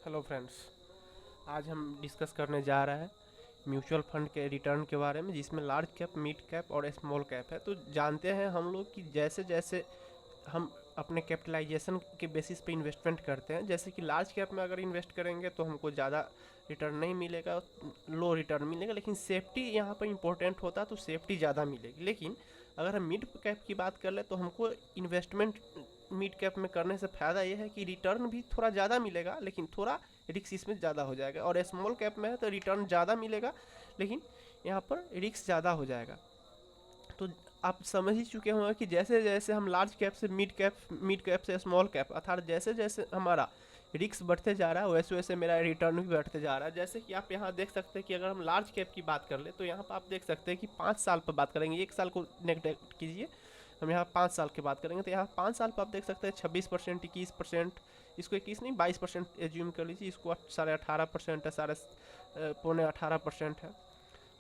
Hello friends, आज हम discuss करने जा रहे हैं म्यूचुअल फंड के रिटर्न के बारे में, जिसमें लार्ज कैप, मिड कैप और स्मॉल कैप है। तो जानते हैं हम लोग कि जैसे जैसे हम अपने कैपिटलाइजेशन के बेसिस पे इन्वेस्टमेंट करते हैं, जैसे कि लार्ज कैप में अगर इन्वेस्ट करेंगे तो हमको ज़्यादा रिटर्न नहीं मिलेगा, लो रिटर्न मिलेगा, लेकिन सेफ्टी यहाँ पर इंपॉर्टेंट होता है तो सेफ्टी ज़्यादा मिलेगी। लेकिन अगर हम मिड कैप की बात कर ले तो हमको इन्वेस्टमेंट मिड कैप में करने से फ़ायदा ये है कि रिटर्न भी थोड़ा ज़्यादा मिलेगा, लेकिन थोड़ा रिस्क इसमें ज़्यादा हो जाएगा। और स्मॉल कैप में है तो रिटर्न ज़्यादा मिलेगा, लेकिन यहाँ पर रिस्क ज़्यादा हो जाएगा। तो आप समझ ही चुके होंगे कि जैसे जैसे हम लार्ज कैप से मिड कैप से स्मॉल कैप, अर्थात जैसे जैसे हमारा रिस्क बढ़ते जा रहा है वैसे वैसे मेरा रिटर्न भी बढ़ते जा रहा है। जैसे कि आप यहाँ देख सकते हैं कि अगर हम लार्ज कैप की बात कर ले तो यहाँ पर आप देख सकते हैं कि 5 साल पर बात करेंगे, एक साल को नेगलेक्ट कीजिए, हम यहाँ 5 साल की बात करेंगे तो यहाँ 5 साल पर आप देख सकते हैं 26%, 21%, इसको 21 नहीं 22% एज्यूम कर लीजिए, इसको 18.5% है, साढ़े पौने 18% है,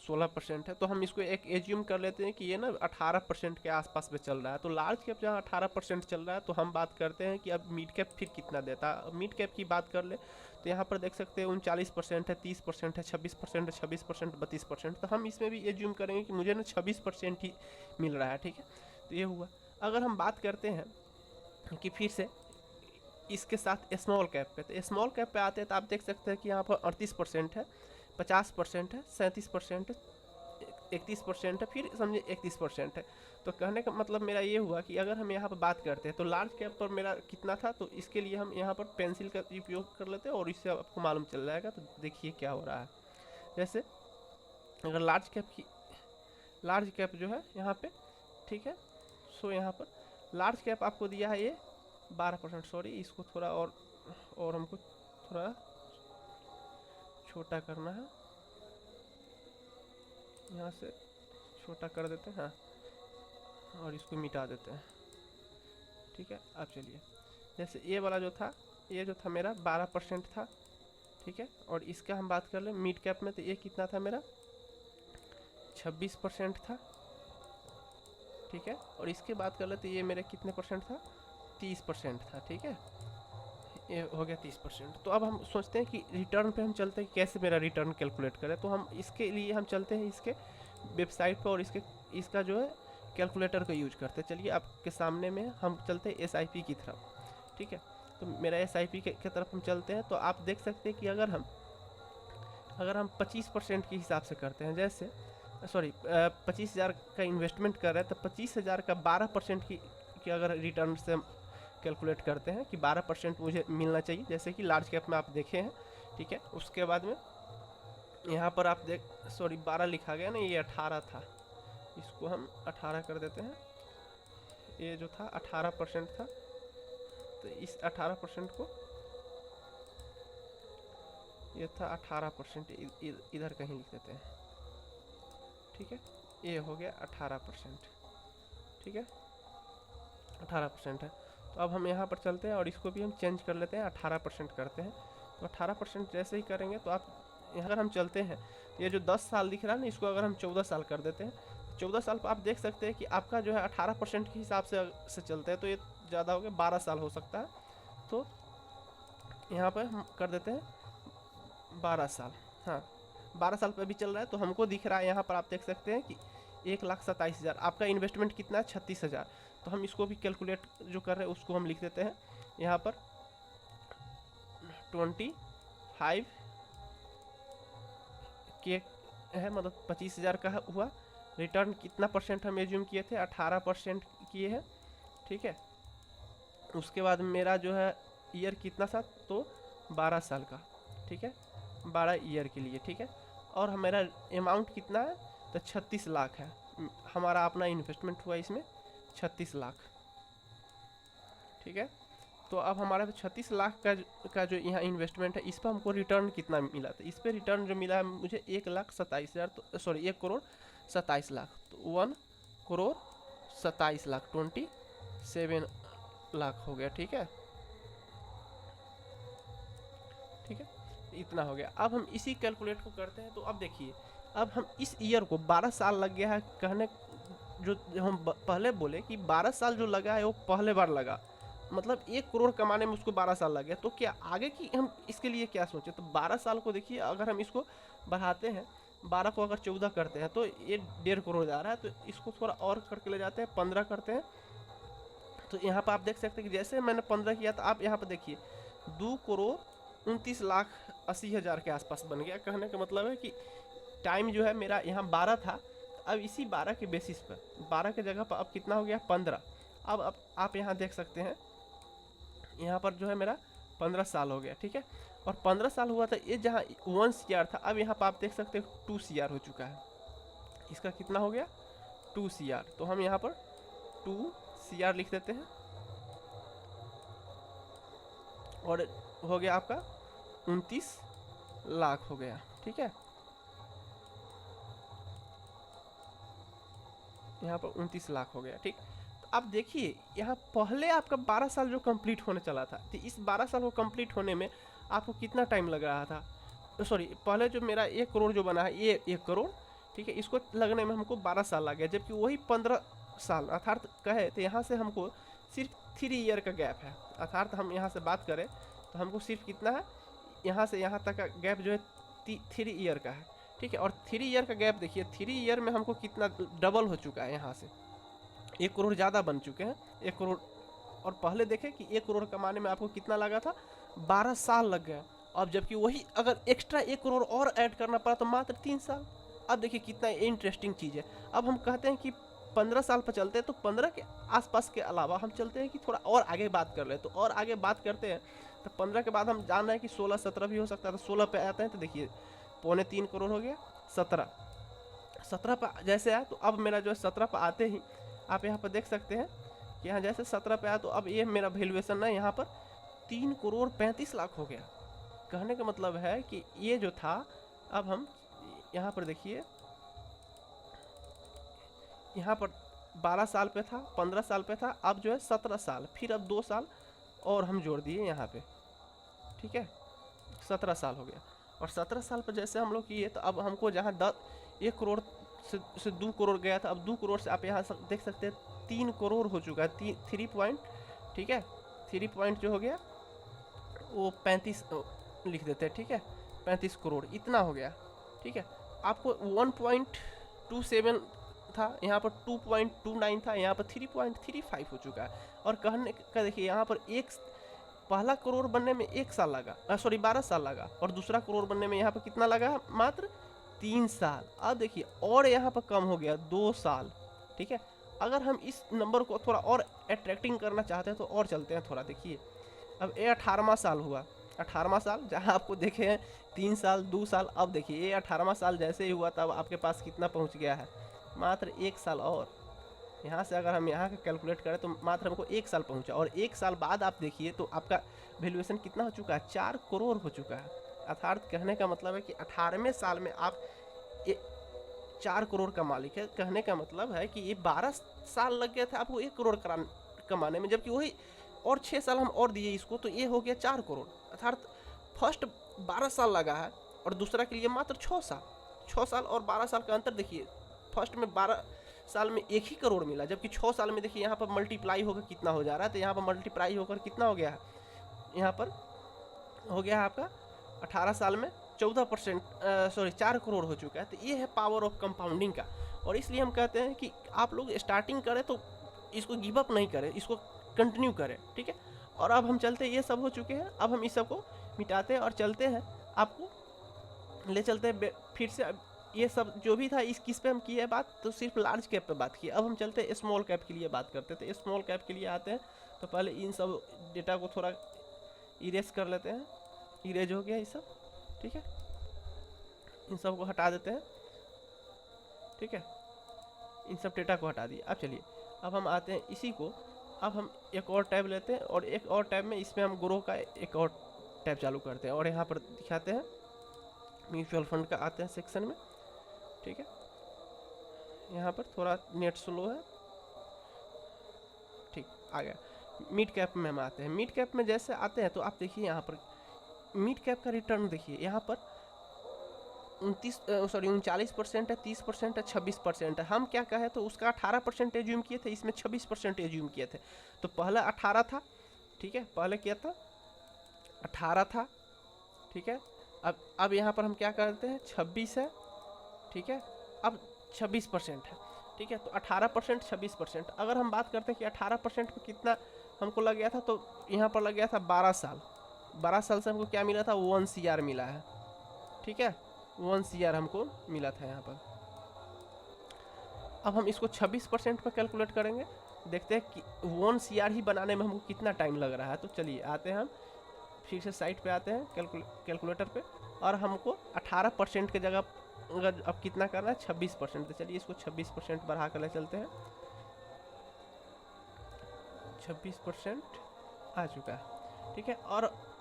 16% है। तो हम इसको एक एज्यूम कर लेते हैं कि ये ना 18% के आसपास में चल रहा है। तो लार्ज कैप जहाँ 18% चल रहा है तो हम बात करते हैं कि अब मिड कैप फिर कितना देता है। मिड कैप की बात कर ले तो यहाँ पर देख सकते हैं 39% है, 30% है, 26% है, 26%, 32%। तो हम इसमें भी एज्यूम करेंगे कि मुझे ना 26% ही मिल रहा है, ठीक है। तो ये हुआ। अगर हम बात करते हैं कि फिर से इसके साथ स्मॉल कैप पे, तो स्मॉल कैप पे आते हैं तो आप देख सकते हैं कि यहाँ पर 38% है, 50% है, 37% है, 31% है, फिर समझिए 31% है। तो कहने का मतलब मेरा ये हुआ कि अगर हम यहाँ पर बात करते हैं तो लार्ज कैप पर मेरा कितना था, तो इसके लिए हम यहाँ पर पेंसिल का उपयोग कर लेते हैं और इससे आपको मालूम चल जाएगा। तो देखिए क्या हो रहा है। जैसे अगर लार्ज कैप जो है यहाँ पे, ठीक है, सो यहाँ पर लार्ज कैप आपको दिया है ये 12%। सॉरी, इसको थोड़ा और हमको थोड़ा छोटा करना है, यहाँ से छोटा कर देते हैं, हाँ, और इसको मिटा देते हैं, ठीक है। अब चलिए, जैसे ये वाला जो था, ये जो था मेरा 12% था, ठीक है। और इसका हम बात कर लें मिड कैप में, तो ये कितना था मेरा 26% था, ठीक है। और इसके बात कर ले तो ये मेरे कितने परसेंट था, 30% था, ठीक है। ये हो गया 30%। तो अब हम सोचते हैं कि रिटर्न पे हम चलते हैं, कैसे मेरा रिटर्न कैलकुलेट करें। तो हम इसके लिए हम चलते हैं इसके वेबसाइट पर और इसका जो है कैलकुलेटर का यूज करते हैं। चलिए आपके सामने में हम चलते हैं SIP की तरफ, ठीक है। तो मेरा SIP की तरफ हम चलते हैं तो आप देख सकते हैं कि अगर हम 25% के हिसाब से करते हैं, जैसे सॉरी 25,000 का इन्वेस्टमेंट कर रहे हैं, तो 25,000 का 12% की अगर रिटर्न से हम कैलकुलेट करते हैं कि 12% मुझे मिलना चाहिए, जैसे कि लार्ज कैप में आप देखे हैं, ठीक है। उसके बाद में यहाँ पर आप देख, सॉरी 12 लिखा गया ना, ये 18 था, इसको हम 18 कर देते हैं। ये जो था 18% था, तो इस 18% को, ये था 18%, इधर कहीं लिख देते हैं, ठीक है। ये हो गया 18%, ठीक है, 18% है। तो अब हम यहाँ पर चलते हैं और इसको भी हम चेंज कर लेते हैं, 18% करते हैं। तो 18% जैसे ही करेंगे तो आप यहाँ अगर हम चलते हैं तो ये जो 10 साल दिख रहा है ना, इसको अगर हम 14 साल कर देते हैं, 14 साल पर आप देख सकते हैं कि आपका जो है 18% के हिसाब से चलते हैं तो ये ज़्यादा हो गया, 12 साल हो सकता है। तो यहाँ पर हम कर देते हैं 12 साल, हाँ 12 साल पर भी चल रहा है। तो हमको दिख रहा है यहाँ पर आप देख सकते हैं कि 1,27,000, आपका इन्वेस्टमेंट कितना है 36,000। तो हम इसको भी कैलकुलेट जो कर रहे हैं उसको हम लिख देते हैं यहाँ पर 25 के है, मतलब 25,000 का हुआ। रिटर्न कितना परसेंट हम एज्यूम किए थे, 18% किए हैं, ठीक है। उसके बाद मेरा जो है ईयर कितना था, तो 12 साल का, ठीक है, 12 ईयर के लिए, ठीक है। और मेरा अमाउंट कितना है, तो 36 लाख है हमारा अपना इन्वेस्टमेंट हुआ इसमें, 36 लाख, ठीक है। तो अब हमारा 36 लाख का जो यहाँ इन्वेस्टमेंट है, इस पर हमको रिटर्न कितना मिला, तो इस पर रिटर्न जो मिला है मुझे 1,27,000, तो सॉरी 1,27,00,000, तो 1,27,00,000, 27 लाख हो गया, ठीक है, ठीक है, इतना हो गया। अब हम इसी कैलकुलेट को करते हैं। तो अब देखिए, अब हम इस ईयर को 12 साल लग गया है कहने, जो हम पहले बोले कि 12 साल जो लगा है वो पहले बार लगा, मतलब 1 करोड़ कमाने में उसको 12 साल लग गया, तो क्या आगे की हम इसके लिए क्या सोचें? तो 12 साल को देखिए, अगर हम इसको बढ़ाते हैं, 12 को अगर 14 करते हैं तो ये 1.5 करोड़ जा रहा है, तो इसको थोड़ा और करके ले जाते हैं, 15 करते हैं। तो यहाँ पर आप देख सकते हैं कि जैसे मैंने 15 किया, तो आप यहाँ पर देखिए 2,29,80,000 के आसपास बन गया। कहने का मतलब है कि टाइम जो है मेरा यहाँ 12 था, अब इसी 12 के बेसिस पर, 12 के जगह पर अब कितना हो गया 15। अब आप यहाँ देख सकते हैं, यहाँ पर जो है मेरा 15 साल हो गया, ठीक है। और 15 साल हुआ था, ये जहाँ 1 CR था, अब यहाँ पर आप देख सकते हैं 2 CR हो चुका है। इसका कितना हो गया 2 CR, तो हम यहाँ पर 2 CR लिख देते हैं, और हो गया आपका 29 लाख हो गया, ठीक है। यहाँ पर 29 लाख हो गया, ठीक। तो आप देखिए यहाँ पहले आपका 12 साल जो कंप्लीट होने चला था, तो इस 12 साल को कंप्लीट होने में आपको कितना टाइम लग रहा था? सॉरी, पहले जो मेरा 1 करोड़ जो बना है, ये 1 करोड़, ठीक है, इसको लगने में हमको 12 साल लग गया, जबकि वही 15 साल अर्थात कहे तो यहाँ से हमको सिर्फ 3 ईयर का गैप है। अर्थात हम यहाँ से बात करें तो हमको सिर्फ कितना है, यहाँ से यहाँ तक का गैप जो है 3 ईयर का है, ठीक है। और 3 ईयर का गैप देखिए, 3 ईयर में हमको कितना डबल हो चुका है, यहाँ से 1 करोड़ ज़्यादा बन चुके हैं, 1 करोड़। और पहले देखें कि 1 करोड़ कमाने में आपको कितना लगा था, 12 साल लग गया। अब जबकि वही अगर एक्स्ट्रा 1 करोड़ और ऐड करना पड़ा तो मात्र 3 साल। अब देखिए कितना इंटरेस्टिंग चीज़ है। अब हम कहते हैं कि 15 साल पर चलते हैं, तो 15 के आसपास के अलावा हम चलते हैं कि थोड़ा और आगे बात कर ले, तो और आगे बात करते हैं। तो 15 के बाद हम जान रहे हैं कि 16-17 भी हो सकता है, तो 16 पे आते हैं तो देखिए 3.25 करोड़ हो गया। 17 पर जैसे आया, तो अब मेरा जो है 17 पर आते ही आप यहाँ पर देख सकते हैं कि यहाँ जैसे 17 पे आया, तो अब ये मेरा वैल्यूएशन है यहाँ पर 3,35,00,000 हो गया। कहने का मतलब है कि ये जो था, अब हम यहाँ पर देखिए, यहाँ पर 12 साल पे था, 15 साल पे था, अब जो है 17 साल, फिर अब 2 साल और हम जोड़ दिए यहाँ पे, ठीक है, 17 साल हो गया। और 17 साल पर जैसे हम लोग किए, तो अब हमको जहाँ 1 करोड़ से 2 करोड़ गया था, अब 2 करोड़ से आप यहाँ देख सकते हैं 3 करोड़ हो चुका है, 3 पॉइंट, ठीक है, 3 पॉइंट जो हो गया वो 35 लिख देते हैं, ठीक है, 35 करोड़ इतना हो गया, ठीक है। आपको 1.27 था, यहाँ पर 2.29 था, यहाँ पर 3.35 हो चुका है। और कहने का देखिए यहाँ पर पहला करोड़ बनने में 1 साल लगा, सॉरी 12 साल लगा, और दूसरा करोड़ बनने में यहाँ पर कितना लगा, मात्र 3 साल। अब देखिए और यहाँ पर कम हो गया 2 साल, ठीक है। अगर हम इस नंबर को थोड़ा और अट्रैक्टिंग करना चाहते हैं तो और चलते हैं थोड़ा, देखिए अब ये 18वां साल हुआ, 18वां साल, जहाँ आपको देखे हैं 3 साल 2 साल, अब देखिए ये 18वां साल जैसे ही हुआ तब आपके पास कितना पहुँच गया है, मात्र 1 साल। और यहाँ से अगर हम यहाँ का कैलकुलेट करें तो मात्र हमको 1 साल पहुँचा, और 1 साल बाद आप देखिए तो आपका वैल्यूएशन कितना हो चुका है, 4 करोड़ हो चुका है। अर्थात कहने का मतलब है कि 18वें साल में आप 4 करोड़ का मालिक है। कहने का मतलब है कि ये 12 साल लग गए थे आपको 1 करोड़ कमाने में, जबकि वही और 6 साल हम और दिए इसको, तो ये हो गया 4 करोड़। अर्थात फर्स्ट 12 साल लगा है और दूसरा के लिए मात्र 6 साल। 6 साल और 12 साल का अंतर देखिए, फर्स्ट में 12 साल में 1 ही करोड़ मिला, जबकि 6 साल में देखिए यहाँ पर मल्टीप्लाई होकर कितना हो जा रहा है, तो यहाँ पर मल्टीप्लाई होकर कितना हो गया है, यहाँ पर हो गया है आपका 18 साल में 14%, सॉरी 4 करोड़ हो चुका है। तो ये है पावर ऑफ कंपाउंडिंग का, और इसलिए हम कहते हैं कि आप लोग स्टार्टिंग करें तो इसको गिव अप नहीं करें, इसको कंटिन्यू करें, ठीक है। और अब हम चलते हैं, ये सब हो चुके हैं, अब हम इस सब को मिटाते हैं और चलते हैं, आपको ले चलते हैं फिर से। ये सब जो भी था इस किस पे हम किए बात, तो सिर्फ लार्ज कैप पे बात की। अब हम चलते हैं स्मॉल कैप के लिए बात करते हैं। तो स्मॉल कैप के लिए आते हैं, तो पहले इन सब डेटा को थोड़ा इरेज कर लेते हैं। इरेज हो गया ये सब, ठीक है, इन सब को हटा देते हैं, ठीक है, इन सब डेटा को हटा दिए। अब चलिए, अब हम आते हैं इसी को, अब हम एक और टैब लेते हैं, और एक और टैब में इसमें हम ग्रो का एक और टैब चालू करते हैं, और यहाँ पर दिखाते हैं म्यूचुअल फंड का, आते हैं सेक्शन में, ठीक है। यहाँ पर थोड़ा नेट स्लो है, ठीक, आ गया। मिड कैप में हम आते हैं। मिड कैप में जैसे आते हैं तो आप देखिए यहाँ पर मिड कैप का रिटर्न देखिए, यहाँ पर 39% है, 30% है, 26% है। हम क्या कहे तो उसका 18% एज्यूम किए थे, इसमें 26% एज्यूम किए थे। तो पहला 18 था, ठीक है, पहले क्या था 18 था, ठीक है। अब यहाँ पर हम क्या करते हैं 26 है, ठीक है, अब 26% है, ठीक है। तो 18% 26%। अगर हम बात करते हैं कि 18% में कितना हमको लग गया था, तो यहाँ पर लग गया था 12 साल। 12 साल से हमको क्या मिला था 1 CR मिला है, ठीक है, 1 CR हमको मिला था यहाँ पर। अब हम इसको 26% पर कैलकुलेट करेंगे, देखते हैं कि 1 CR ही बनाने में हमको कितना टाइम लग रहा है। तो चलिए आते हैं हम फिर से साइट पे आते हैं कैलकुलेटर पे, और हमको 18% की जगह अब कितना करना है 26%। तो चलिए इसको 26% बढ़ा कर ले चलते हैं, 26% आ चुका है, ठीक है।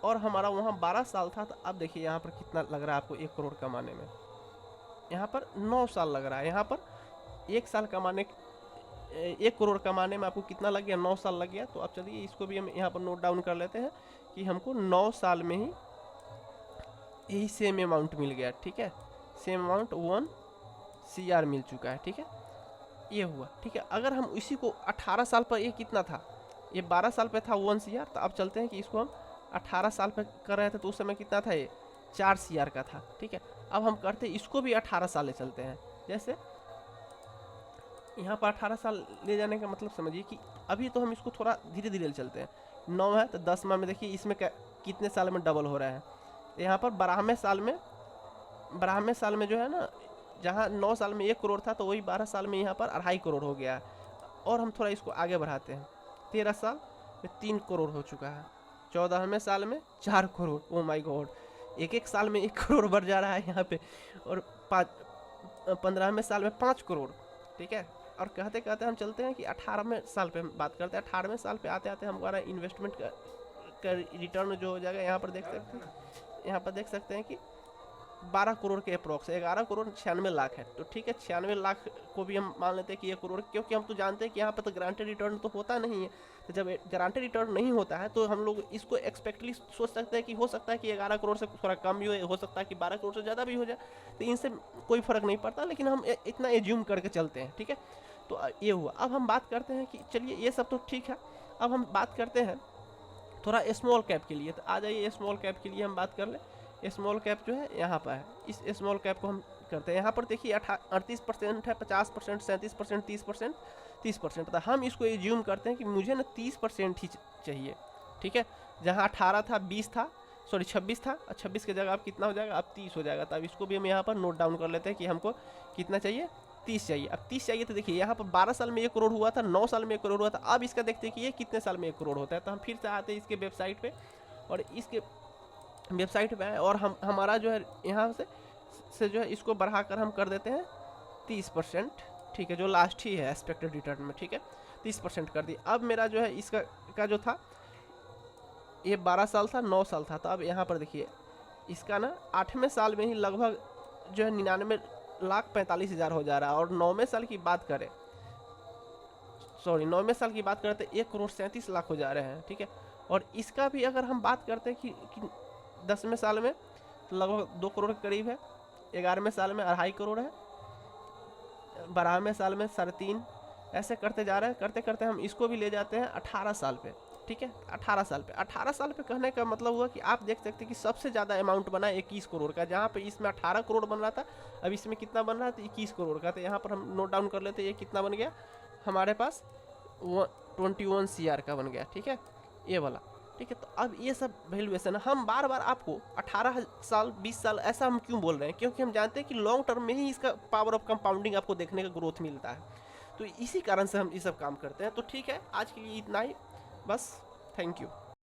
और हमारा वहाँ 12 साल था, तो अब देखिए यहाँ पर कितना लग रहा है आपको 1 करोड़ कमाने में। यहाँ पर 9 साल लग रहा है, यहाँ पर 1 साल कमाने 1 करोड़ कमाने में आपको कितना लग गया 9 साल लग गया। तो अब चलिए इसको भी हम यहाँ पर नोट डाउन कर लेते हैं कि हमको 9 साल में ही यही सेम अमाउंट मिल गया, ठीक है, सेम अमाउंट 1 CR मिल चुका है, ठीक है, ये हुआ, ठीक है। अगर हम इसी को 18 साल पर, ये कितना था, ये 12 साल पे था 1 CR, तो अब चलते हैं कि इसको हम 18 साल पे कर रहे थे, तो उस समय कितना था, ये 4 CR का था, ठीक है। अब हम करते इसको भी 18 साल ले चलते हैं, जैसे यहाँ पर 18 साल ले जाने का मतलब समझिए कि अभी तो हम इसको थोड़ा धीरे धीरे चलते हैं। 9 है तो 10 में देखिए इसमें कितने साल में डबल हो रहा है। यहाँ पर 12वें साल में जो है ना, जहाँ 9 साल में 1 करोड़ था, तो वही 12 साल में यहाँ पर 2.5 करोड़ हो गया है। और हम थोड़ा इसको आगे बढ़ाते हैं, 13 साल में 3 करोड़ हो चुका है, 14वें साल में 4 करोड़, ओ माय गॉड, एक साल में 1 करोड़ बढ़ जा रहा है यहाँ पे। और 15वें साल में 5 करोड़, ठीक है। और कहते कहते हम चलते हैं कि 18वें साल पे हम बात करते हैं। 18वें साल पे आते आते हमारा इन्वेस्टमेंट का रिटर्न जो हो जाएगा, यहाँ पर देख सकते हैं कि 12 करोड़ के अप्रॉक्स 11 करोड़ 96 लाख है। तो ठीक है, 96 लाख को भी हम मान लेते हैं कि 1 करोड़, क्योंकि हम तो जानते हैं कि यहाँ पर तो गारंटेड रिटर्न तो होता नहीं है। तो जब गारंटेड रिटर्न नहीं होता है, तो हम लोग इसको एक्सपेक्टली सोच सकते हैं कि हो सकता है कि 11 करोड़ से थोड़ा कम भी हो सकता है कि 12 करोड़ से ज़्यादा भी हो जाए, तो इनसे कोई फ़र्क नहीं पड़ता, लेकिन हम इतना एज्यूम करके चलते हैं, ठीक है। तो ये हुआ। अब हम बात करते हैं कि चलिए ये सब तो ठीक है, अब हम बात करते हैं थोड़ा स्मॉल कैप के लिए। तो आ जाइए स्मॉल कैप के लिए हम बात कर लें। स्मॉल कैप जो है यहाँ पर है, इस स्मॉल कैप को हम करते हैं। यहाँ पर देखिए 38% है, 50%, 37%, 30%, 30%। तो हम इसको एज्यूम करते हैं कि मुझे ना 30% ही चाहिए, ठीक है। जहाँ 18 था, 20 था, सॉरी 26 था, 26 की जगह अब कितना हो जाएगा, अब 30 हो जाएगा। तो अब इसको भी हम यहाँ पर नोट डाउन कर लेते हैं कि हमको कितना चाहिए, 30 चाहिए। अब 30 चाहिए, तो देखिए यहाँ पर 12 साल में 1 करोड़ हुआ था, 9 साल में 1 करोड़ हुआ था। अब इसका देखते हैं कि ये कितने साल में 1 करोड़ होता है। तो हम फिर से आते हैं इसके वेबसाइट पे, और इसके वेबसाइट पे आए, और हमारा जो है यहाँ से जो है इसको बढ़ाकर हम कर देते हैं 30%, ठीक है, जो लास्ट ही है एक्सपेक्टेड रिटर्न में, ठीक है, 30% कर दी। अब मेरा जो है इसका जो था, ये 12 साल था, 9 साल था। तो अब यहाँ पर देखिए इसका ना 8वें साल में ही लगभग जो है 99,45,000 हो जा रहा है। और 9वें साल की बात करें, सॉरी 9वें साल की बात करते 1 करोड़ 37 लाख हो जा रहे हैं, ठीक है। और इसका भी अगर हम बात करते हैं कि 10वें साल में लगभग 2 करोड़ के करीब है, 11वें साल में 2.5 करोड़ है, 12वें साल में 3.5, ऐसे करते जा रहे हैं। करते करते हम इसको भी ले जाते हैं 18 साल पे, ठीक है। 18 साल पे, 18 साल पे कहने का मतलब हुआ कि आप देख सकते हैं कि सबसे ज़्यादा अमाउंट बना 21 करोड़ का, जहाँ पे इसमें 18 करोड़ बन रहा था, अब इसमें कितना बन रहा है, तो 21 करोड़ का। तो यहाँ पर हम नोट डाउन कर लेते हैं, ये कितना बन गया हमारे पास, 21 CR का बन गया, ठीक है, ये वाला, ठीक है। तो अब ये सब वैल्यूएशन हम बार बार आपको 18 साल 20 साल ऐसा हम क्यों बोल रहे हैं, क्योंकि हम जानते हैं कि लॉन्ग टर्म में ही इसका पावर ऑफ कंपाउंडिंग आपको देखने का ग्रोथ मिलता है। तो इसी कारण से हम ये सब काम करते हैं। तो ठीक है, आज के लिए इतना ही बस, थैंक यू।